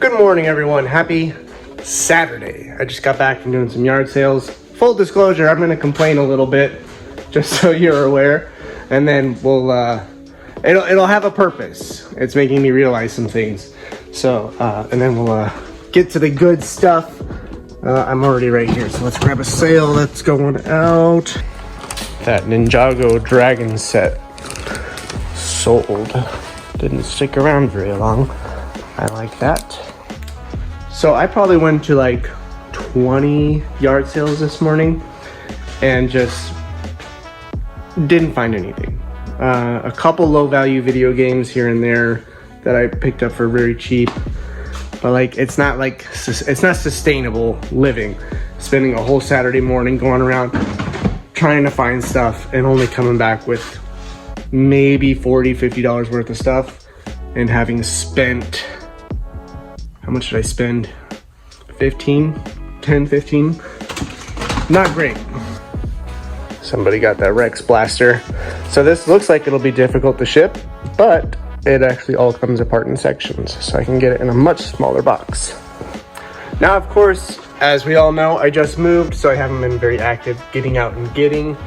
Good morning, everyone. Happy Saturday. I just got back from doing some yard sales. Full disclosure, I'm going to complain a little bit, just so you're aware, and then we'll it'll have a purpose. It's making me realize some things. So and then we'll get to the good stuff. I'm already right here, so let's grab a sale that's going out. That Ninjago Dragon set sold. Didn't stick around very long. I like that. So I probably went to like 20 yard sales this morning and just didn't find anything. A couple low value video games here and there that I picked up for very cheap, but like it's not sustainable living, spending a whole Saturday morning going around trying to find stuff and only coming back with maybe $40-50 worth of stuff, and having spent, how much did I spend? 15? Not great. Somebody got that Rex blaster. So this looks like it'll be difficult to ship, but it actually all comes apart in sections, so I can get it in a much smaller box. Now, of course, as we all know, I just moved, so I haven't been very active getting out and getting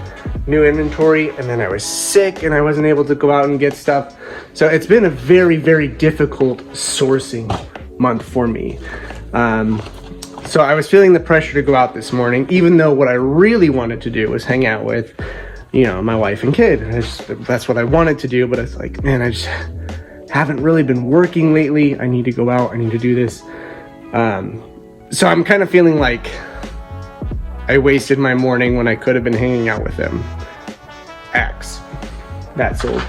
new inventory, and then I was sick and I wasn't able to go out and get stuff. So it's been a very, very difficult sourcing month for me. So I was feeling the pressure to go out this morning, even though what I really wanted to do was hang out with, my wife and kid. That's what I wanted to do, but it's like, man, I just haven't really been working lately. I need to go out, I need to do this. So I'm kind of feeling like I wasted my morning when I could have been hanging out with them. That's old.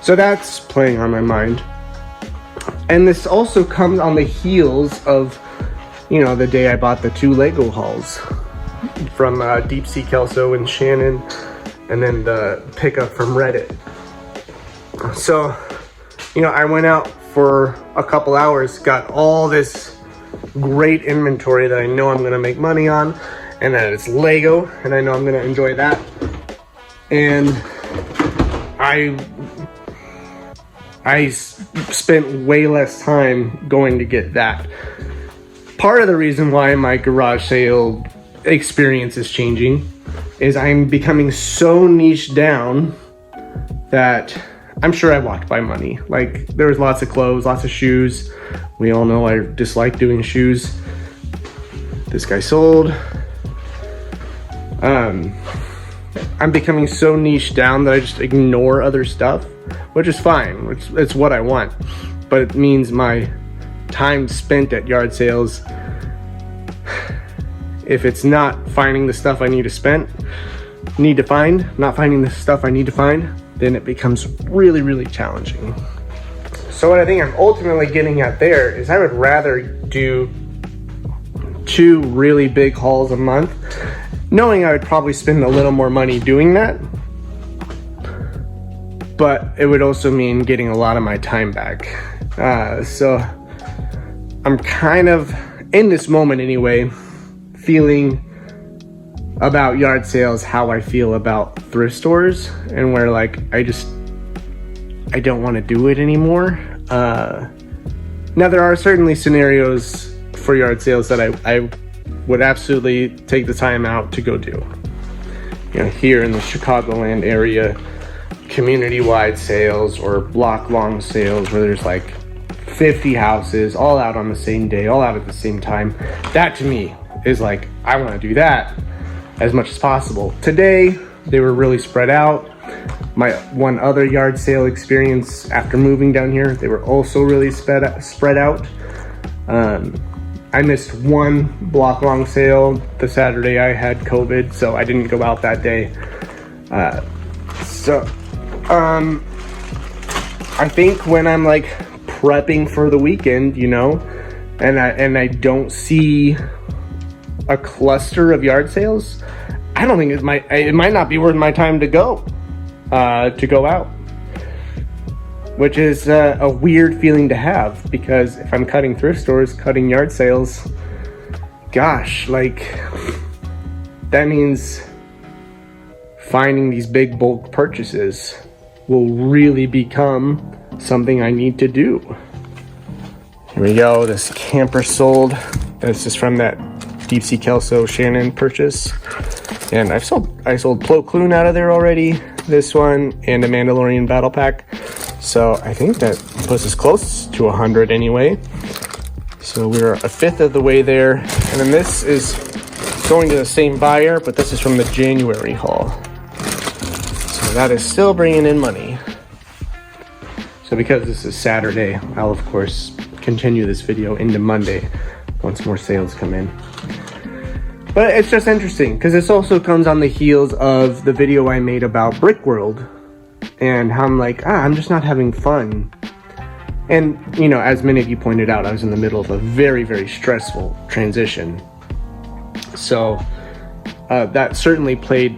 So that's playing on my mind. And this also comes on the heels of, the day I bought the 2 Lego hauls from Deep Sea Kelso and Shannon, and then the pickup from Reddit. So, I went out for a couple hours, got all this great inventory that I know I'm gonna make money on, and that it's Lego, and I know I'm gonna enjoy that. And I spent way less time going to get that. Part of the reason why my garage sale experience is changing is I'm becoming so niche down that I'm sure I walked by money. Like, there was lots of clothes, lots of shoes. We all know I dislike doing shoes. This guy sold. I'm becoming so niche down that I just ignore other stuff, which is fine. It's what I want. But it means my time spent at yard sales, if it's not finding the stuff I need to find, not finding the stuff I need to find, then it becomes really, really challenging. So what I think I'm ultimately getting at there is I would rather do 2 really big hauls a month, knowing I would probably spend a little more money doing that, but it would also mean getting a lot of my time back. So I'm kind of, in this moment anyway, feeling about yard sales how I feel about thrift stores, and where like I don't want to do it anymore. Now there are certainly scenarios for yard sales that I would absolutely take the time out to go do. Here in the Chicagoland area, community-wide sales or block-long sales where there's like 50 houses all out on the same day, all out at the same time. That to me is like, I want to do that as much as possible. Today, they were really spread out. My one other yard sale experience after moving down here, they were also really spread out. I missed one block long sale the Saturday I had COVID, so I didn't go out that day. I think when I'm like prepping for the weekend, and I don't see a cluster of yard sales, I don't think it might not be worth my time to go out, which is a weird feeling to have, because if I'm cutting thrift stores, cutting yard sales, gosh, like that means finding these big bulk purchases will really become something I need to do. Here we go. This camper sold. This is from that Deep Sea Kelso Shannon purchase. And I sold Plo Koon out of there already. This one and a Mandalorian battle pack. So I think that puts us close to 100 anyway. So we're a fifth of the way there. And then this is going to the same buyer, but this is from the January haul. So that is still bringing in money. So because this is Saturday, I'll of course continue this video into Monday once more sales come in. But it's just interesting because this also comes on the heels of the video I made about Brick World and how I'm like, I'm just not having fun. And, you know, as many of you pointed out, I was in the middle of a very, very stressful transition. So that certainly played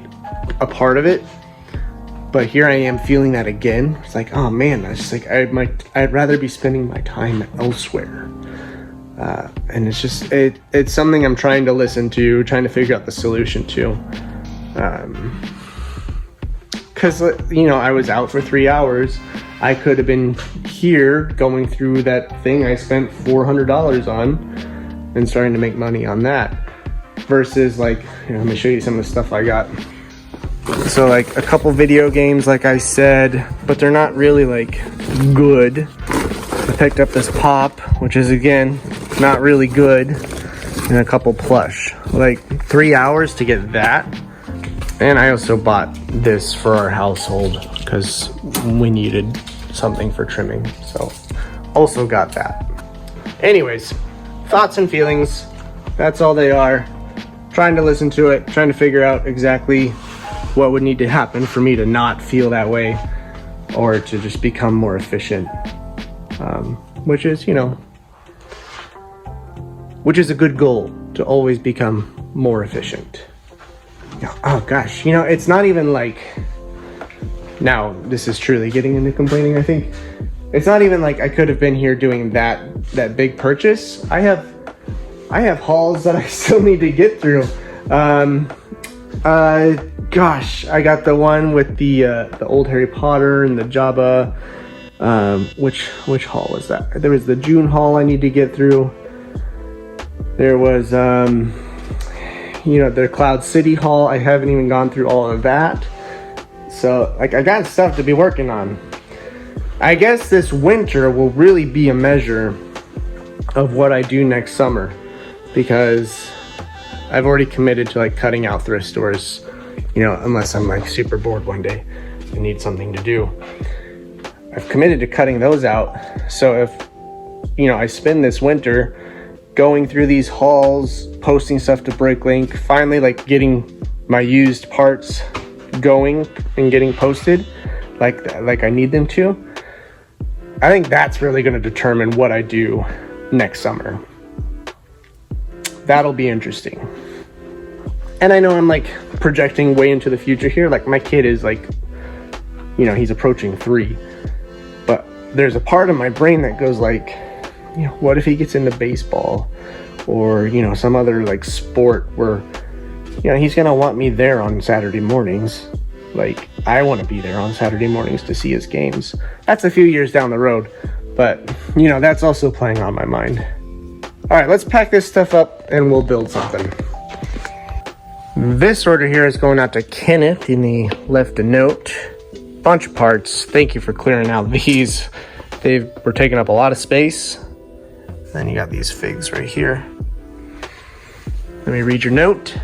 a part of it. But here I am feeling that again. It's like, oh man, I was just like, I'd rather be spending my time elsewhere. And it's just, it's something I'm trying to listen to, trying to figure out the solution to. Because, you know, I was out for 3 hours. I could have been here going through that thing I spent $400 on and starting to make money on that. Versus, like, you know, let me show you some of the stuff I got. So, like, a couple video games, like I said, but they're not really, like, good. I picked up this Pop, which is, again, not really good, and a couple plush. Like 3 hours to get that. And I also bought this for our household because we needed something for trimming. So also got that. Anyways, thoughts and feelings. That's all they are. Trying to listen to it, trying to figure out exactly what would need to happen for me to not feel that way or to just become more efficient. Which is, you know, which is a good goal, to always become more efficient. Oh gosh, you know, it's not even like, now this is truly getting into complaining, I think. It's not even like I could have been here doing that big purchase. I have hauls that I still need to get through. Gosh, I got the one with the old Harry Potter and the Jabba. Which haul was that? There was the June haul I need to get through. There was, you know, their Cloud City haul. I haven't even gone through all of that. So, like, I got stuff to be working on. I guess this winter will really be a measure of what I do next summer, because I've already committed to, like, cutting out thrift stores, you know, unless I'm, like, super bored one day and need something to do. I've committed to cutting those out. So if, you know, I spend this winter going through these hauls, posting stuff to BrickLink, finally, like, getting my used parts going and getting posted like I need them to, I think that's really going to determine what I do next summer. That'll be interesting. And I know I'm, like, projecting way into the future here. Like, my kid is, like, you know, he's approaching 3. But there's a part of my brain that goes, like, you know, what if he gets into baseball or, you know, some other, like, sport where, you know, he's going to want me there on Saturday mornings. Like, I want to be there on Saturday mornings to see his games. That's a few years down the road, but, you know, that's also playing on my mind. All right, let's pack this stuff up and we'll build something. This order here is going out to Kenneth, and he left a note. Bunch of parts. Thank you for clearing out these. They were taking up a lot of space. Then you got these figs right here. Let me read your note.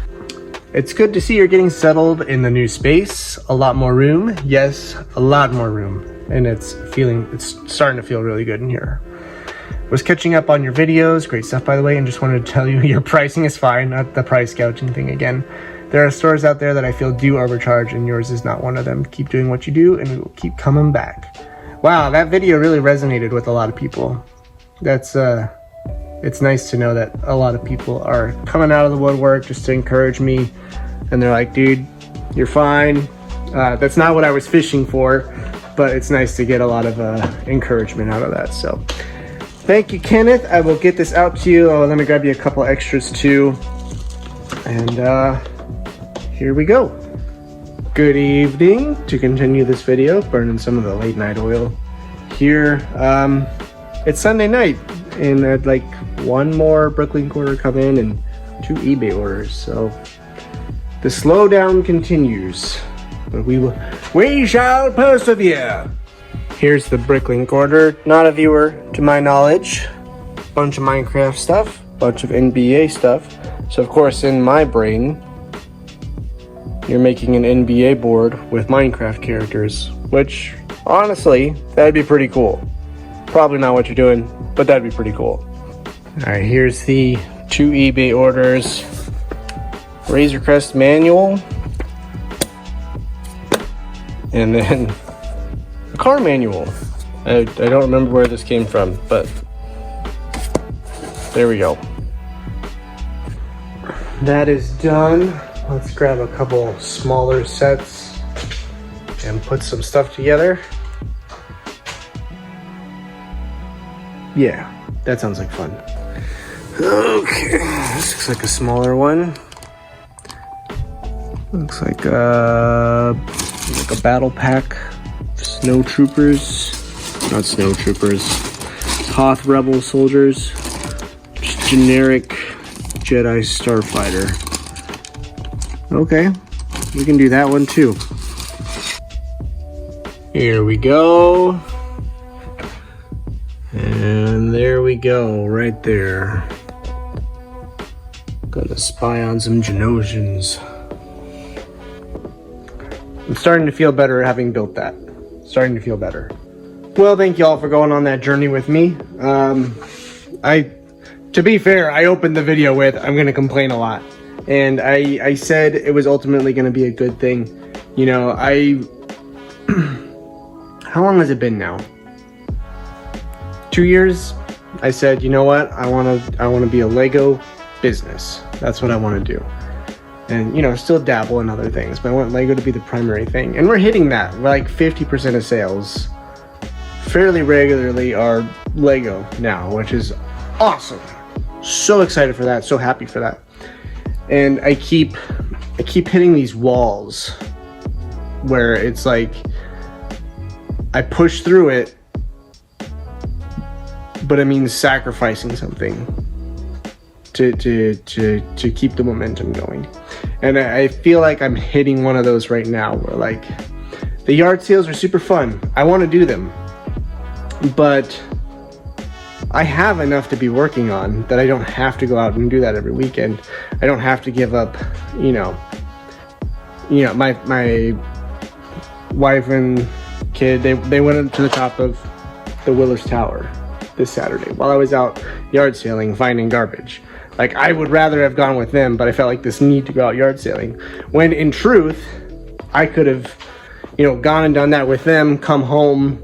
It's good to see you're getting settled in the new space. A lot more room. Yes, a lot more room. And it's starting to feel really good in here. Was catching up on your videos. Great stuff, by the way. And just wanted to tell you your pricing is fine. Not the price gouging thing again. There are stores out there that I feel do overcharge, and yours is not one of them. Keep doing what you do, and we will keep coming back. Wow, that video really resonated with a lot of people. That's, it's nice to know that a lot of people are coming out of the woodwork just to encourage me. And they're like, dude, you're fine. That's not what I was fishing for, but it's nice to get a lot of encouragement out of that. So thank you, Kenneth. I will get this out to you. Oh, let me grab you a couple extras too. And here we go. Good evening. To continue this video, burning some of the late night oil here. It's Sunday night. and I'd like one more Bricklink order come in and 2 eBay orders. So the slowdown continues, but we shall persevere. Here's the Bricklink order. Not a viewer to my knowledge. Bunch of Minecraft stuff, bunch of NBA stuff. So of course in my brain, you're making an NBA board with Minecraft characters, which honestly, that'd be pretty cool. Probably not what you're doing, but that'd be pretty cool. All right, here's the 2 eBay orders. Razor Crest manual, and then a car manual. I don't remember where this came from, but there we go. That is done. Let's grab a couple smaller sets and put some stuff together. Yeah, that sounds like fun. Okay, this looks like a smaller one. Looks like a battle pack. Snow troopers, not snow troopers. Hoth rebel soldiers. Just generic Jedi starfighter. Okay, we can do that one too. Here we go. And there we go, right there. Gonna spy on some Genosians. I'm starting to feel better having built that. Starting to feel better. Well, thank you all for going on that journey with me. To be fair, I opened the video with, I'm gonna complain a lot. And I said it was ultimately gonna be a good thing. You know, how long has it been now? 2 years? I said, you know what? I wanna be a Lego business. That's what I wanna do. And, you know, still dabble in other things, but I want Lego to be the primary thing. And we're hitting that. We're like 50% of sales fairly regularly are Lego now, which is awesome. So excited for that, so happy for that. And I keep hitting these walls where it's like I push through it, but it means sacrificing something to keep the momentum going. And I feel like I'm hitting one of those right now where like the yard sales are super fun. I want to do them, but I have enough to be working on that I don't have to go out and do that every weekend. I don't have to give up, you know, my wife and kid, they went up to the top of the Willers Tower this Saturday while I was out yard sailing, finding garbage. Like, I would rather have gone with them, but I felt like this need to go out yard sailing. When in truth, I could have, you know, gone and done that with them, come home,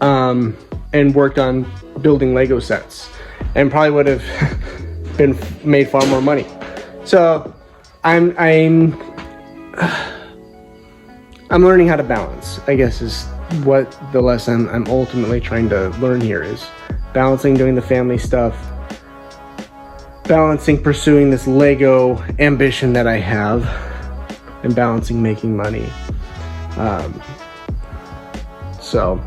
and worked on building Lego sets, and probably would have made far more money. So I'm learning how to balance, I guess, is what the lesson I'm ultimately trying to learn here is. Balancing doing the family stuff, balancing pursuing this Lego ambition that I have, and balancing making money. So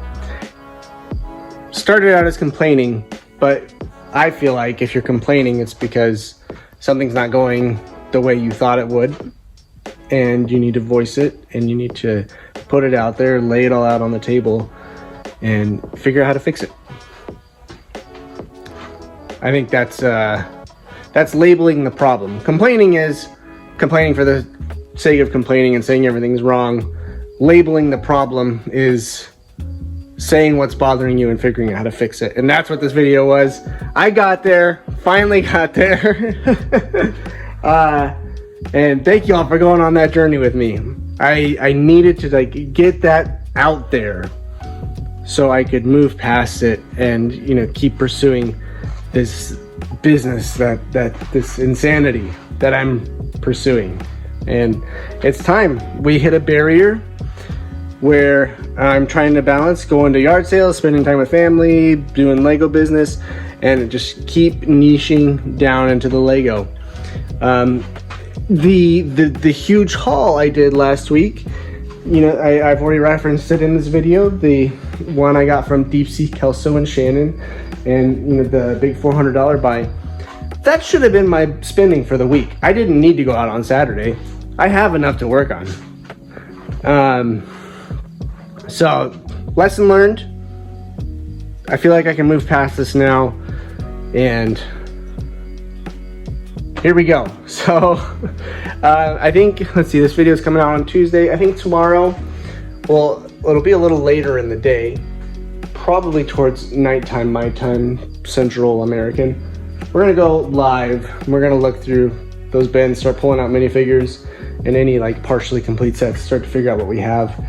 started out as complaining, but I feel like if you're complaining, it's because something's not going the way you thought it would, and you need to voice it, and you need to put it out there, lay it all out on the table, and figure out how to fix it. I think that's labeling the problem. Complaining is complaining for the sake of complaining and saying everything's wrong. Labeling the problem is saying what's bothering you and figuring out how to fix it. And that's what this video was. I got there, finally got there. And thank you all for going on that journey with me. I needed to like get that out there so I could move past it and, you know, keep pursuing this business, that this insanity that I'm pursuing. And it's time. We hit a barrier where I'm trying to balance going to yard sales, spending time with family, doing Lego business, and just keep niching down into the Lego. The huge haul I did last week, you know, I've already referenced it in this video. The one I got from Deep Sea Kelso and Shannon. and you know, the big $400 buy. That should have been my spending for the week. I didn't need to go out on Saturday. I have enough to work on. So lesson learned. I feel like I can move past this now, and here we go. So I think, let's see, this video is coming out on Tuesday. I think tomorrow, well, it'll be a little later in the day, probably towards nighttime, my time, Central American. We're gonna go live. We're gonna look through those bins, start pulling out minifigures and any like partially complete sets, start to figure out what we have.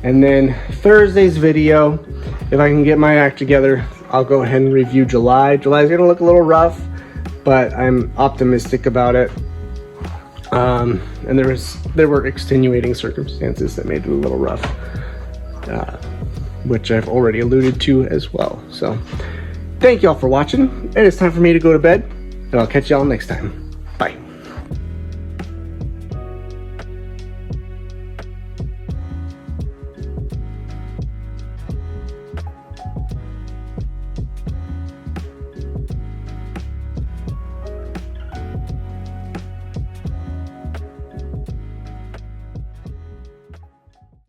And then Thursday's video, if I can get my act together, I'll go ahead and review July. July's gonna look a little rough, but I'm optimistic about it. And there were extenuating circumstances that made it a little rough, which I've already alluded to as well. So thank y'all for watching. It is time for me to go to bed, and I'll catch y'all next time.